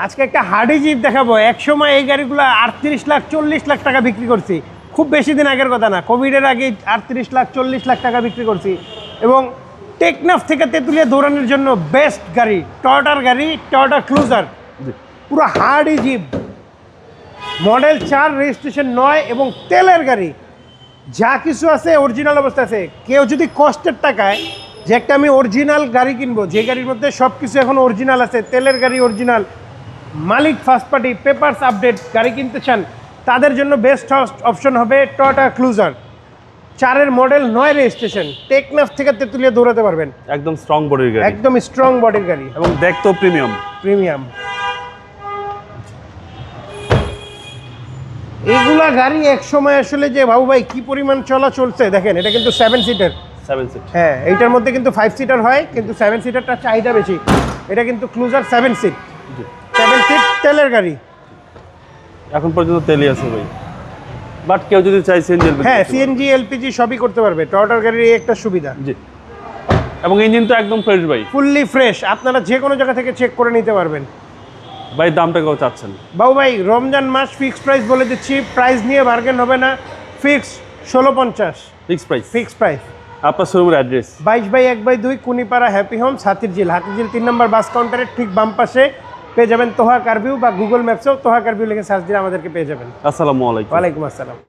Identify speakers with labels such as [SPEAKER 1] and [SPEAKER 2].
[SPEAKER 1] আজকে একটা hardy zip দেখাবো। একসময় এই গাড়িগুলো 38 লাখ 40 লাখ টাকা বিক্রি করছি, খুব বেশি দিন আগের কথা না, কোভিডের আগে 38 লাখ 40 লাখ টাকা বিক্রি করছি। এবং টেকনাফ থেকে তেঁতুলিয়া দৌড়ানোর জন্য বেস্ট গাড়ি, টয়োটার গাড়ি, টয়োটা ক্রুজার, পুরো হার্ডি জিপ, মডেল 4, রেজিস্ট্রেশন 9 এবং তেলের গাড়ি। যা কিছু আছে অরিজিনাল অবস্থা আছে। কেউ যদি কষ্টের টাকায় যে একটা আমি অরিজিনাল গাড়ি কিনবো, যে গাড়ির মধ্যে সব কিছু এখন অরিজিনাল আছে, তেলের গাড়ি অরিজিনাল, মালিক ফার্স্ট পার্টি, পেপারস আপডেট গাড়ি কিনতে চান, তাদের জন্য বেস্ট অপশন হবে টয়োটা ক্রুজার। 4-এর মডেল, 9 রেজিস্ট্রেশন, টেকনাফ থেকে তেঁতুলিয়া দৌড়াতে পারবেন।
[SPEAKER 2] একদম স্ট্রং বডির গাড়ি,
[SPEAKER 1] একদম স্ট্রং বডির গাড়ি
[SPEAKER 2] এবং দেখতেও প্রিমিয়াম।
[SPEAKER 1] এইগুলা গাড়ি এক সময় আসলে যে বাবু ভাই কি পরিমাণ চলা চলছে দেখেন। এটা কিন্তু 7 সিটার।
[SPEAKER 2] 7 সিট,
[SPEAKER 1] হ্যাঁ, এইটার মধ্যে কিন্তু 5 সিটার হয়, কিন্তু 7 সিটারটা চাহিদা বেশি। এটা কিন্তু ক্রুজার 7 সিট, 7 সিট তেলের গাড়ি।
[SPEAKER 2] এখন পর্যন্ত তেলই আছে ভাই, বাট কেউ যদি চাই সিএনজি এলপিজি,
[SPEAKER 1] হ্যাঁ, সিএনজি এলপিজি সবই করতে পারবে। টয়োটার গাড়ির এই একটা সুবিধা।
[SPEAKER 2] জি, এবং ইঞ্জিন তো একদম ফ্রেশ ভাই,
[SPEAKER 1] ফুললি ফ্রেশ। আপনারা যে কোনো জায়গা থেকে চেক করে নিতে পারবেন।
[SPEAKER 2] ভাই দামটা কত চাচ্ছেন?
[SPEAKER 1] বাবু ভাই, রমজান মাস ফিক্সড প্রাইস বলে দিচ্ছি, প্রাইস নিয়ে বার্গেন হবে না। Fix 1650,
[SPEAKER 2] fix price.
[SPEAKER 1] Fixed price.
[SPEAKER 2] আপনার শোরুমের address
[SPEAKER 1] 22/1/2 Kunipara happy Holmes, Hatirjheel 3 নম্বর বাস কাউন্টারের ঠিক বাম পাশে পেয়ে যাবেন তোহা কারভিউ, বা গুগল ম্যাপসেও তোহা কারভিউ লিখে সার্চ দিলে আমাদেরকে পেয়ে যাবেন।
[SPEAKER 2] আসসালামু আলাইকুম।
[SPEAKER 1] ওয়ালাইকুম আসসালাম।